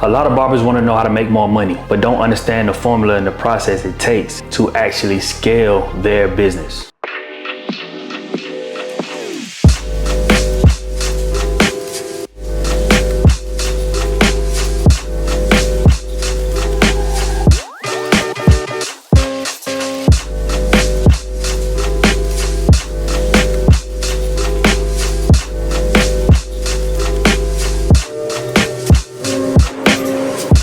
A lot of barbers want to know how to make more money, but don't understand the formula and the process it takes to actually scale their business.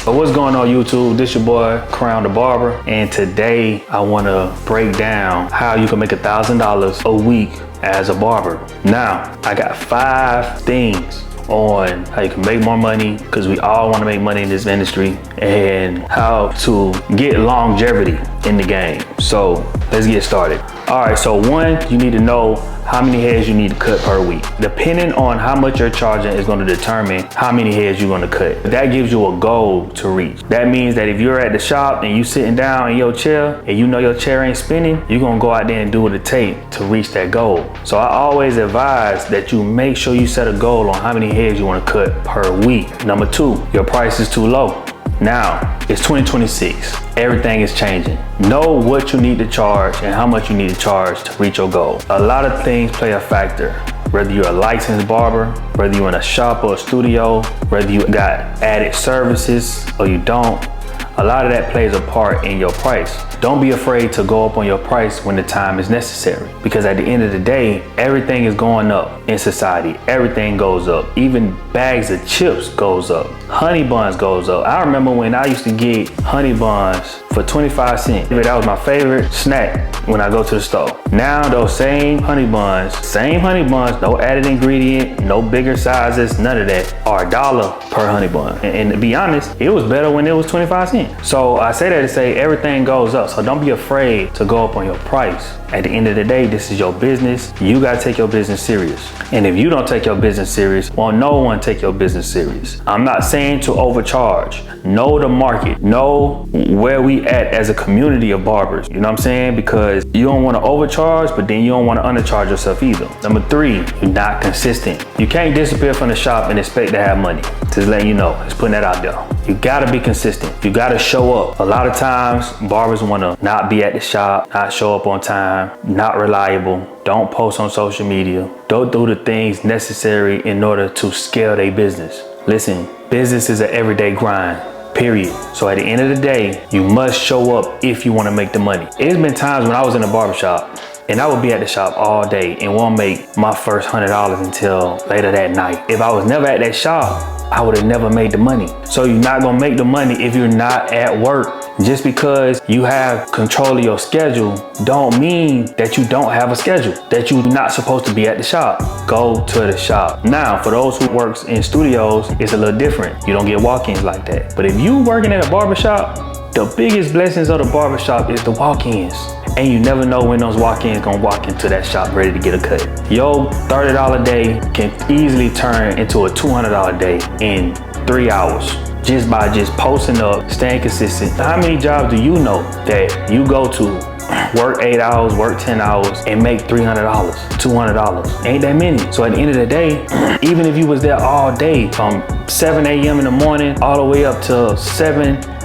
So what's going on YouTube? This your boy Crown the Barber, and today I want to break down how you can make $1,000 a week as a barber. Now I got 5 things on how you can make more money, because we all want to make money in this industry, and how to get longevity in the game. So let's get started. All right, so 1, you need to know how many heads you need to cut per week. Depending on how much you're charging is going to determine how many heads you're going to cut. That gives you a goal to reach. That means that if you're at the shop and you sitting down in your chair and you know your chair ain't spinning, you're going to go out there and do what it takes to reach that goal. So I always advise that you make sure you set a goal on how many heads you want to cut per week. Number 2, your price is too low. Now, it's 2026. Everything is changing. Know what you need to charge and how much you need to charge to reach your goal. A lot of things play a factor. Whether you're a licensed barber, whether you're in a shop or a studio, whether you got added services or you don't, a lot of that plays a part in your price. Don't be afraid to go up on your price when the time is necessary, because at the end of the day, everything is going up in society. Everything goes up. Even bags of chips goes up. Honey buns goes up. I remember when I used to get honey buns for 25 cents. That was my favorite snack when I go to the store. Now those same honey buns, no added ingredient, no bigger sizes, none of that, are $1 per honey bun. And to be honest, it was better when it was 25 cents. So I say that to say everything goes up. So don't be afraid to go up on your price. At the end of the day, this is your business. You gotta take your business serious. And if you don't take your business serious, well, no one take your business serious. I'm not saying to overcharge. Know the market. Know where we at as a community of barbers. You know what I'm saying? Because you don't wanna overcharge, but then you don't wanna undercharge yourself either. Number 3, you're not consistent. You can't disappear from the shop and expect to have money. Just letting you know, just putting that out there. You gotta be consistent. You gotta show up. A lot of times, barbers wanna not be at the shop, not show up on time, not reliable, don't post on social media, don't do the things necessary in order to scale their business. Listen, business is an everyday grind, period. So at the end of the day, you must show up if you wanna make the money. It's been times when I was in a barbershop and I would be at the shop all day and won't make my first $100 until later that night. If I was never at that shop, I would have never made the money. So you're not gonna make the money if you're not at work. Just because you have control of your schedule don't mean that you don't have a schedule, that you're not supposed to be at the shop. Go to the shop. Now, for those who works in studios, it's a little different. You don't get walk-ins like that. But if you working at a barbershop, the biggest blessings of the barbershop is the walk-ins. And you never know when those walk-ins gonna walk into that shop ready to get a cut. Your $30 day can easily turn into a $200 day in 3 hours. Just by posting up, staying consistent. How many jobs do you know that you go to, work 8 hours, work 10 hours, and make $300, $200? Ain't that many. So at the end of the day, even if you was there all day from 7 a.m. in the morning all the way up to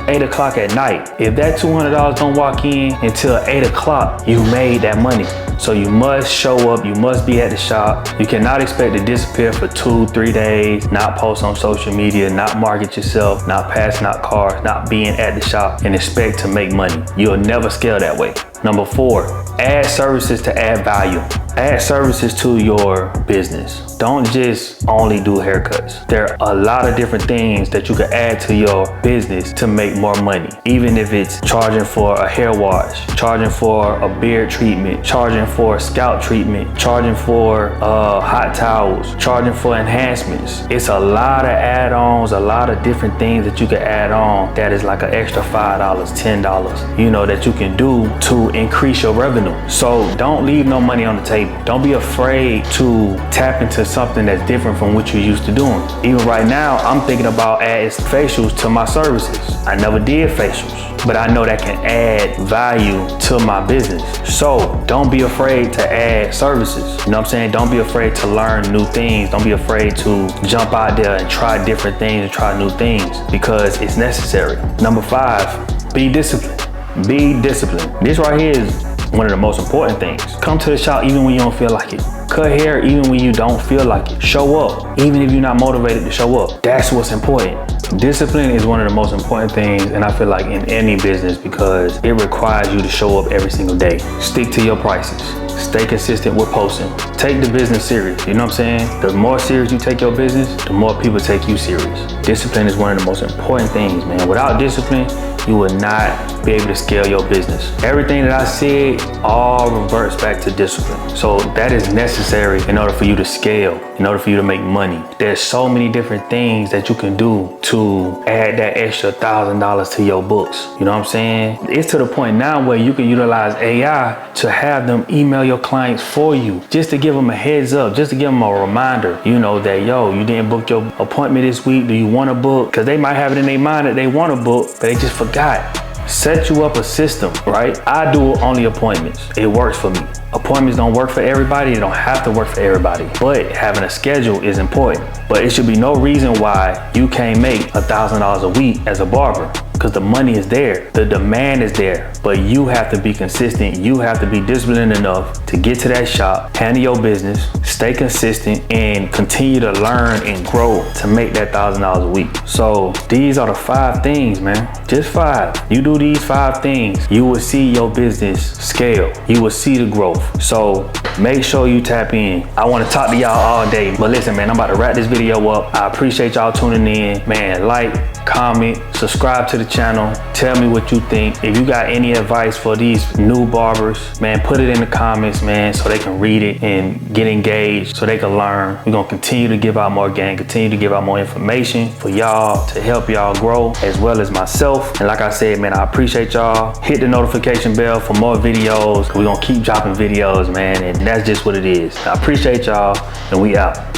8 o'clock at night, if that $200 don't walk in until 8 o'clock, you made that money. So you must show up, you must be at the shop. You cannot expect to disappear for 2-3 days, not post on social media, not market yourself, not passing out cars, not being at the shop and expect to make money. You'll never scale that way. Number 4, add services to add value. Add services to your business. Don't just only do haircuts. There are a lot of different things that you can add to your business to make more money. Even if it's charging for a hair wash, charging for a beard treatment, charging for a scalp treatment, charging for hot towels, charging for enhancements. It's a lot of add-ons, a lot of different things that you can add on that is like an extra $5, $10, that you can do to increase your revenue. So don't leave no money on the table. table. Don't be afraid to tap into something that's different from what you're used to doing. Even right now, I'm thinking about adding facials to my services. I never did facials, but I know that can add value to my business. So don't be afraid to add services. You know what I'm saying? Don't be afraid to learn new things. Don't be afraid to jump out there and try different things and try new things, because it's necessary. Number 5, be disciplined. Be disciplined. This right here is one of the most important things. Come to the shop even when you don't feel like it. Cut hair even when you don't feel like it. Show up even if you're not motivated to show up. That's what's important. Discipline is one of the most important things, and I feel like in any business, because it requires you to show up every single day. Stick to your prices. Stay consistent with posting. Take the business serious. You know what I'm saying? The more serious you take your business, the more people take you serious. Discipline is one of the most important things, man. Without discipline, you will not be able to scale your business. Everything that I said all reverts back to discipline. So that is necessary in order for you to scale, in order for you to make money. There's so many different things that you can do to add that extra $1,000 to your books. You know what I'm saying? It's to the point now where you can utilize AI to have them email your clients for you, just to give them a heads up, just to give them a reminder, you know, that, yo, you didn't book your appointment this week. Do you want to book? Because they might have it in their mind that they want to book, but they just forgot. Set you up a system, right? I do only appointments. It works for me. Appointments don't work for everybody. They don't have to work for everybody, but having a schedule is important. But it should be no reason why you can't make $1,000 a week as a barber, because the money is there, the demand is there, but you have to be consistent. You have to be disciplined enough to get to that shop, handle your business, stay consistent, and continue to learn and grow to make that $1,000 a week. So these are the 5 things, man. Just 5. You do these 5 things, you will see your business scale. You will see the growth. So make sure you tap in. I want to talk to y'all all day, but listen, man, I'm about to wrap this video up. I appreciate y'all tuning in, man. Like, comment, subscribe to the channel. Tell me what you think. If you got any advice for these new barbers, man, put it in the comments, man, so they can read it and get engaged, so they can learn. We're gonna continue to give out more game, continue to give out more information for y'all to help y'all grow, as well as myself. And like I said, man, I appreciate y'all. Hit the notification bell for more videos. We're gonna keep dropping videos, man, and that's just what it is. I appreciate y'all, and we out.